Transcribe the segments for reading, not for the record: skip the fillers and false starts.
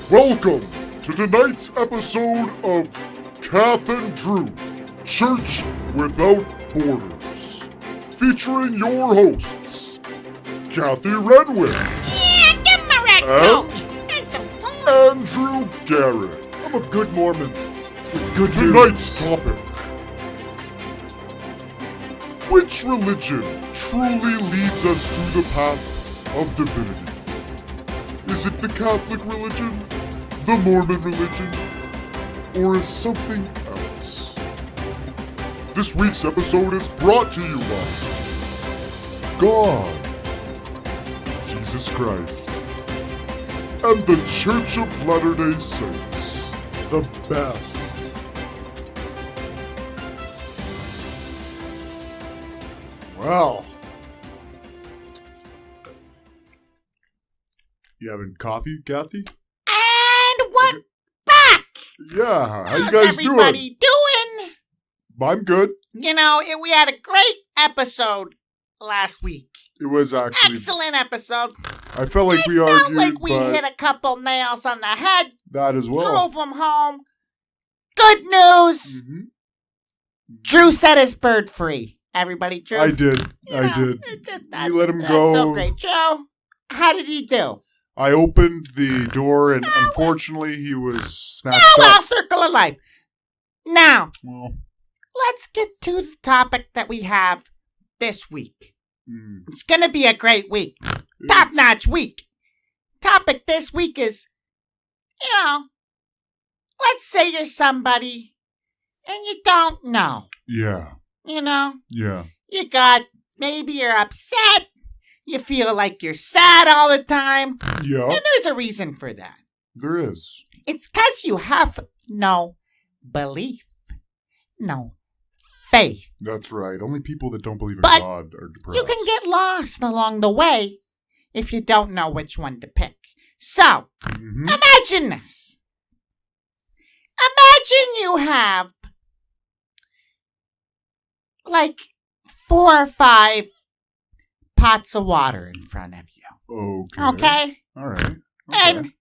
Welcome to tonight's episode of Kath and Drew, Church Without Borders, featuring your hosts, Kathy Redwin. Yeah, give him a red coat. And some Andrew Garrett. I'm a good Mormon with good Tonight's news. topic. Which religion truly leads us to the path of divinity? Is it the Catholic religion, the Mormon religion, or is something else? This week's episode is brought to you by God, Jesus Christ, and the Church of Latter-day Saints. The best. Well. You having coffee, Kathy? And we're back. Yeah, how you How's guys everybody doing? I'm good. You know, we had a great episode last week. It was actually... Excellent episode. I felt like we felt argued, like we but hit a couple nails on the head. that as well. Drove them home. Good news. Mhm. Drew set his bird free. Everybody, Drew. I did. You I know, did. It's just, You let him that's go. so great. Joe, how did he do? I opened the door and unfortunately he was snatched Oh, well, up. circle of life. Now, Well, let's get to the topic that we have this week. mm, It's going to be a great week. it's- Top-notch week. Topic this week is, let's say you're somebody and you don't know. Yeah. Yeah. Maybe you're upset. You feel like you're sad all the time. Yeah. And there's a reason for that. There is. It's because you have no belief, no faith. That's right. Only people that don't believe in But God are depressed. You can get lost along the way if you don't know which one to pick. So, Mhm. imagine this. Imagine you have like 4 or 5 pots of water in front of you. Okay. Okay? All right. And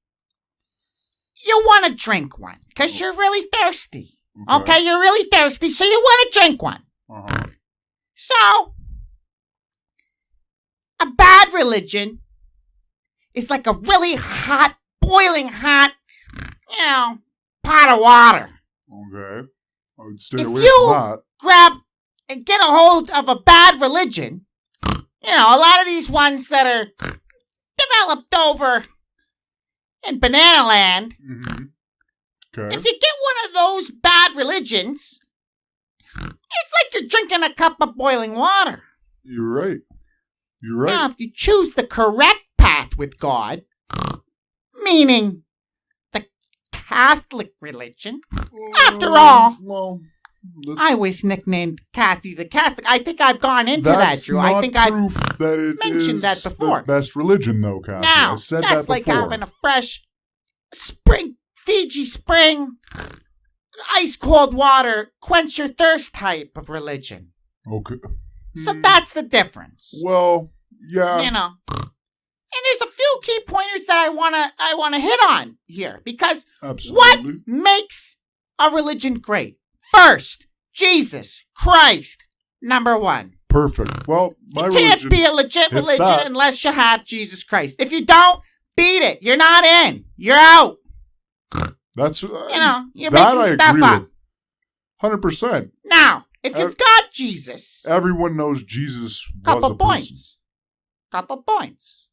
you want to drink one because you're really thirsty. Okay, you're really thirsty, so you want to drink one. Uh-huh. So, a bad religion is like a really hot, boiling hot, pot of water. Okay. I would stay If away you from that. grab and get a hold of a bad religion, a lot of these ones that are developed over in Banana Land, Mm-hmm. Okay. if you get one of those bad religions, it's like you're drinking a cup of boiling water. You're right. You're right. Now, if you choose the correct path with God, meaning the Catholic religion, after all, well, I was nicknamed Kathy the Catholic. I think I've gone into that, Drew. I think I've proof that it mentioned is that before. the best religion, though, Kathy. Now, I've said that's that like before. having a fresh Fiji spring, ice cold water, quench your thirst type of religion. Okay. So that's the difference. Well, yeah. And there's a few key pointers that I wanna hit on here because Absolutely. what makes a religion great? First, Jesus Christ, number 1. Perfect. Well, my You can't religion be a legit hits religion that. unless you have Jesus Christ. If you don't, beat it. You're not in. You're out. That's You're that making I stuff agree up. with. 100%. Now, if you've got Jesus, Everyone knows Jesus was couple a person. points. Couple points.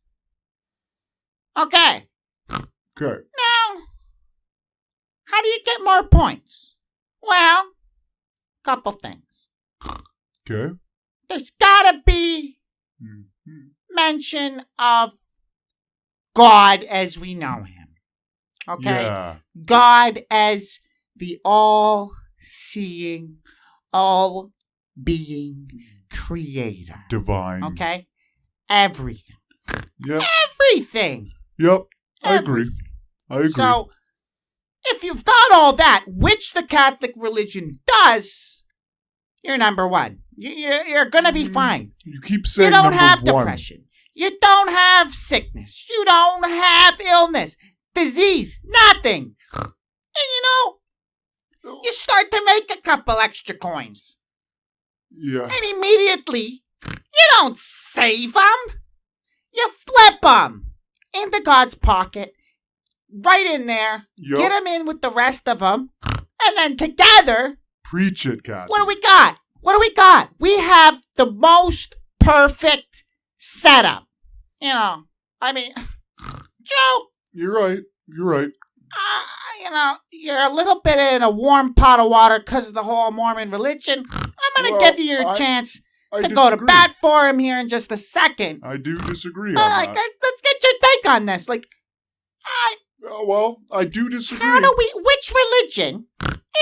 Okay. Okay. Now, how do you get more points? Well, couple things. Okay. There's gotta be Mhm. mention of God as we know him. Okay? Yeah. God as the all-seeing, all-being creator. Divine. Okay? Everything. Yep. Everything. Yep. I agree. I agree. So, if you've got all that, which the Catholic religion does, you're number 1. You're gonna be fine. You keep saying You don't number have 1. depression. You don't have sickness. You don't have illness. disease, nothing. And you start to make a couple extra coins. Yeah. And immediately, you don't save them. You flip them into God's pocket, right in there, Yup. get them in with the rest of them, and then together, Preach it, Kathy. what do we got? What do we got? We have the most perfect setup. I mean, Joe, You're right. You're right. you're a little bit in a warm pot of water because of the whole Mormon religion. I'm going to Well, give you your chance I to go to disagree. bat for him here in just a second. I do disagree But, on that. let's get your take on this. Well, I do disagree. Which religion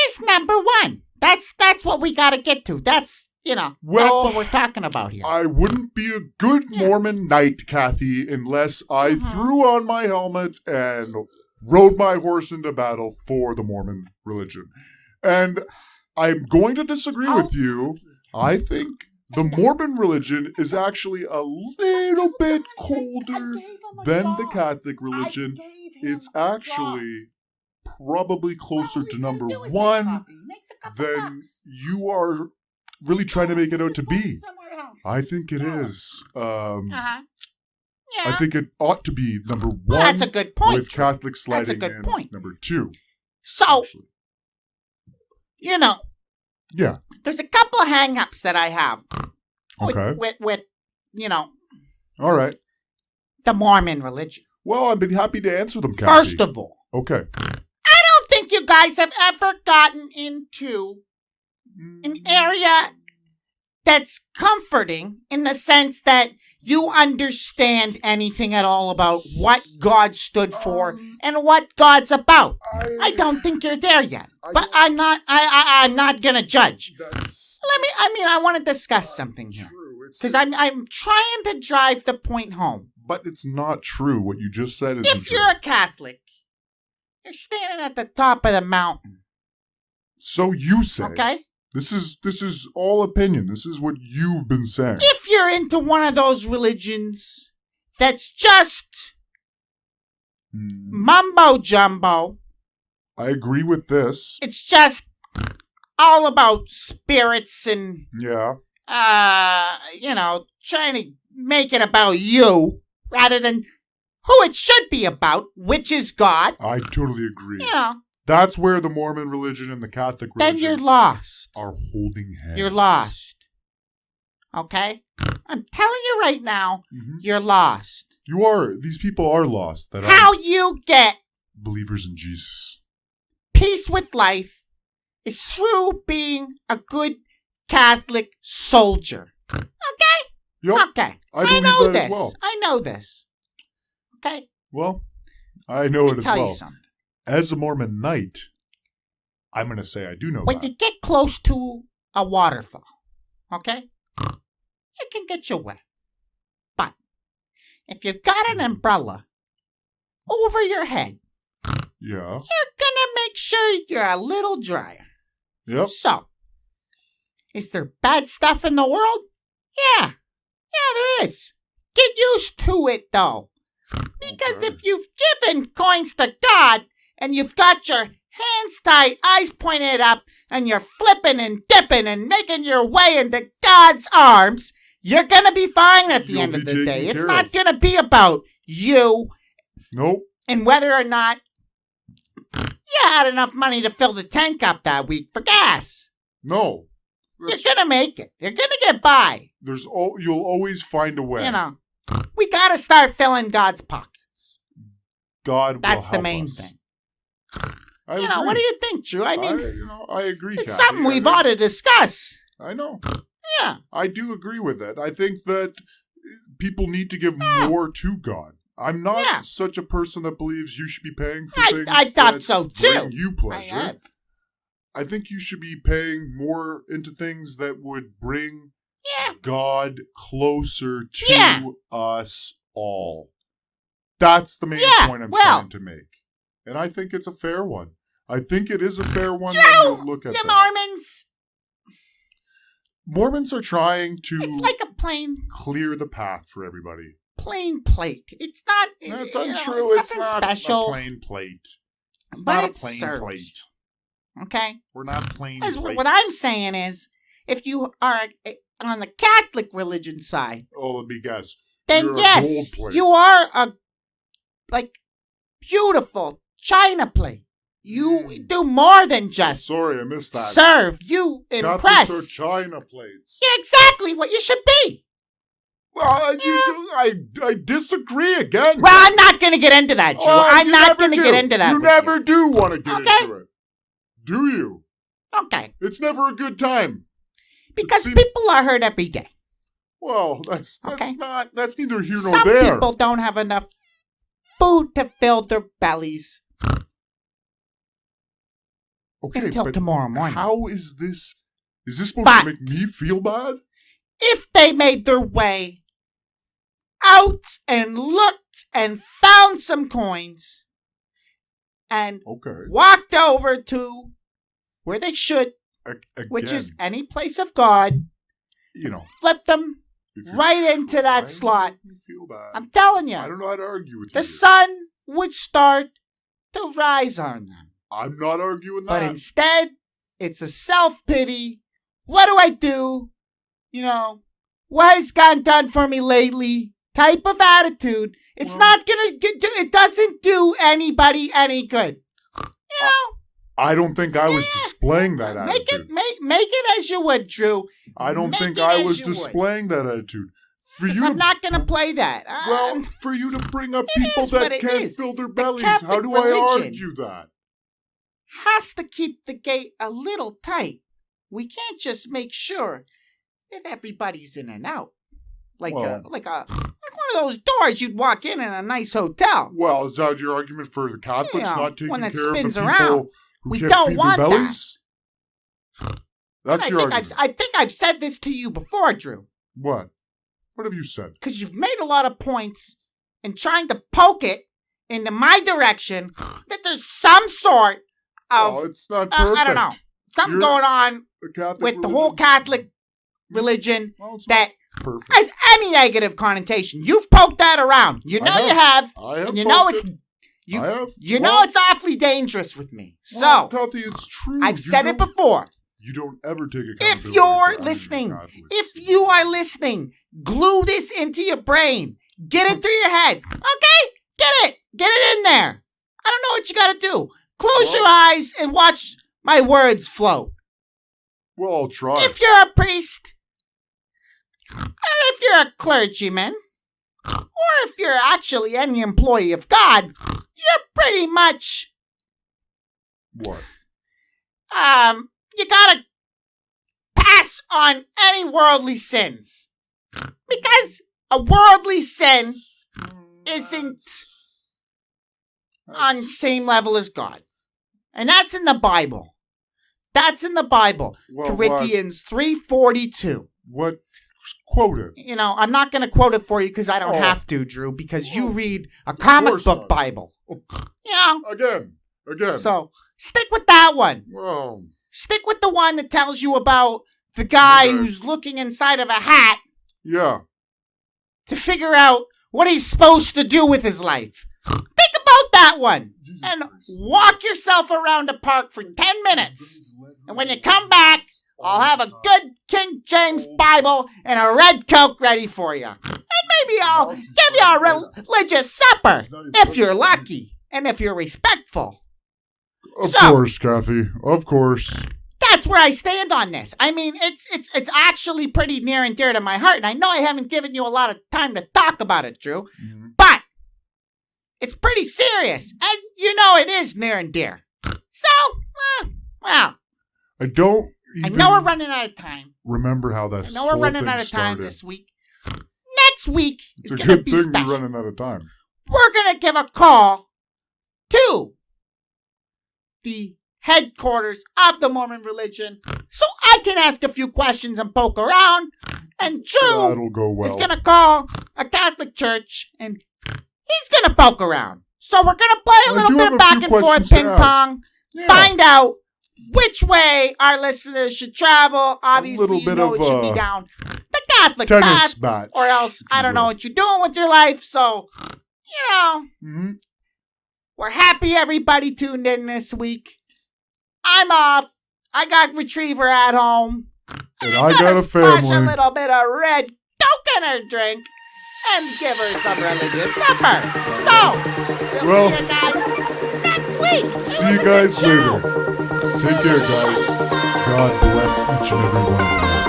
is number one? That's what we got to get to. That's Well, that's what we're talking about here. I wouldn't be a good Mormon knight, Kathy, unless I Mhm. threw on my helmet and rode my horse into battle for the Mormon religion. And I'm going to disagree with you. I think the Mormon religion is actually a little bit colder than the Catholic religion. It's actually probably closer to number one than you are really trying to make it out to be. I think it is. Yeah. I think it ought to be number one. Well, that's a good point. With Catholic sliding good in point. number two. So, Actually. Yeah. there's a couple of hang-ups that I have Okay. with All right. the Mormon religion. Well, I'd be happy to answer them, Kathy. First of all, Okay. I don't think you guys have ever gotten into an area that's comforting in the sense that you understand anything at all about what God stood for and what God's about. I don't think you're there yet, but I'm not gonna judge. I want to discuss something here because I'm trying to drive the point home. But it's not true. What you just said is If you're a Catholic, you're standing at the top of the mountain. So you say. Okay. This is all opinion. This is what you've been saying. If you're into one of those religions that's just mumbo jumbo, I agree with this. it's just all about spirits and Yeah. trying to make it about you rather than who it should be about, which is God. I totally agree. You know, That's where the Mormon religion and the Catholic then religion you're lost. are holding hands. You're lost. Okay? I'm telling you right now, Mhm. you're lost. You are. These people are lost. That How are you get believers in Jesus. peace with life is through being a good Catholic soldier. Okay? Yep. Okay. I believe know that this. as well. I know this. Okay? Well, I know Let it me as tell well. you something. As a Mormon knight, I'm going to say I do know When that. you get close to a waterfall, okay? It can get you wet. But if you've got an umbrella over your head, Yeah. you're gonna make sure you're a little drier. Yep. So, is there bad stuff in the world? Yeah. Yeah, there is. Get used to it, though. Because Okay. if you've given coins to God and you've got your hands tied, eyes pointed up, and you're flipping and dipping and making your way into God's arms, you're going to be fine at the You'll end of be the day. taken It's care not of. going to be about you Nope. and whether or not you had enough money to fill the tank up that week for gas. No. You're going to make it. You're going to get by. You'll always find a way. You know, we got to start filling God's pockets. God will That's the help main us. thing. I You know, agree. what do you think, Drew? I mean, I agree, it's Kathy. something we've ought to discuss. I know. Yeah. I do agree with it. I think that people need to give more to God. I'm not such a person that believes you should be paying for things I thought that so, too. bring you pleasure. I think you should be paying more into things that would bring God closer to us all. That's the main point I'm trying to make. And I think it's a fair one. I think it is a fair one when you look at You that. Mormons. Mormons are trying to It's like a plane. clear the path for everybody. plain plate. It's not. That's you know, untrue. It's nothing special. a plain plate. It's but not it a plain serves. plate. Okay. We're not plain As plates. what I'm saying is, if you are on the Catholic religion side, Oh, let me guess. then You're a yes, gold plate. you are a beautiful china plate. You do more than just Sorry, I missed that. serve. You impress. Catholics are china plates. You're exactly what you should be. Well, I disagree again. Well, I'm not going to get into that, Drew. I'm not going to get into that. You with never do want to get Okay. into it. Do you? Okay. It's never a good time. Because seems- people are hurt every day. Well, that's Okay. that's neither here nor Some there. people don't have enough food to fill their bellies Okay, until but tomorrow morning. how is this? Is this supposed But- to make me feel bad? If they made their way out and looked and found some coins and Okay. walked over to where they should, Again, which is any place of God, you know, flip them if you're right into that trying to slot. make me feel bad. I'm telling I you, don't know how to argue with you. the sun would start to rise on them. I'm not arguing that. But instead, it's a self-pity. What do I do? You know, what has God done for me lately? Type of attitude. It's Well- not gonna it doesn't do anybody any good. You know, I don't think I was Yeah. displaying that make attitude. it as you would, Drew. I don't make think it I as was you would. displaying that attitude. For 'Cause you, I'm not gonna play that. well, for you to bring up it people is what that it can't is. fill their bellies, how Catholic do I religion. argue that? Has to keep the gate a little tight. We can't just make sure that everybody's in and out. Like Well- like one of those doors you'd walk in a nice hotel. Well, is that your argument for the Catholics Yeah, not taking one that care of the spins people around. who We can't don't feed want their that. bellies? That's your argument. I think I've said this to you before, Drew, What? What have you said? because you've made a lot of points in trying to poke it into my direction that there's some sort of Oh, it's not perfect. I don't know, something You're- going on The Catholic with the whole religion's- Catholic religion Well, it's that not perfect. has any negative connotation. You've poked that around. You I know have. you have. I have And you know poked it's it. you. I have. You know Well, it's awfully dangerous with me. well, So Kathy, it's true. I've You said it don't- before. You don't ever take accountability. If you're for any listening, Catholics. if you are listening, glue this into your brain. Get it through your head. Okay? Get it in there. I don't know what you gotta do. Close your eyes and watch my words float. Well, I'll try. If you're a priest, or if you're a clergyman, or if you're actually any employee of God, you're pretty much, What? you gotta pass on any worldly sins. Because a worldly sin isn't on the same level as God. And that's in the Bible. That's in the Bible. Well, Corinthians 3:42. What? Quote it. You know, I'm not going to quote it for you because I don't Oh. have to, Drew, because you Well, read a comic course book not. Bible. You know, Again. so stick with that one. Well, Stick with the one that tells you about the guy Okay. who's looking inside of a hat yeah. to figure out what he's supposed to do with his life. Think about that one and walk yourself around the park for 10 minutes. And when you come back, I'll have a good King James Bible and a red Coke ready for you. And maybe I'll give you a religious supper if you're lucky and if you're respectful. Of So- course, Kathy. Of course. That's where I stand on this. I mean, it's actually pretty near and dear to my heart, and I know I haven't given you a lot of time to talk about it, Drew, but it's pretty serious, and you know it is near and dear. So, well, I don't I even know we're running out of time. remember how I this know we're whole running thing out of time started. this week. Next week It's is a going to good be thing special. we're running out of time. We're going to give a call to the headquarters of the Mormon religion so I can ask a few questions and poke around. And Drew That'll go well. is going to call a Catholic church and he's going to poke around. So we're going to play a I little do bit have of a back few and forth questions to ping ask. pong. Yeah. Find out which way our listeners should travel. Obviously, little you bit know of, it should be down the Catholic tennis bath, match. or else if I you don't know will. what you're doing with your life. So, Mhm. we're happy everybody tuned in this week. I'm off. I got Retriever at home. And I got a splash a family. little bit of red Coke in her drink and give her some religious supper. So, we'll see you guys next week. See you guys later. Take care, guys. God bless each and every one of you.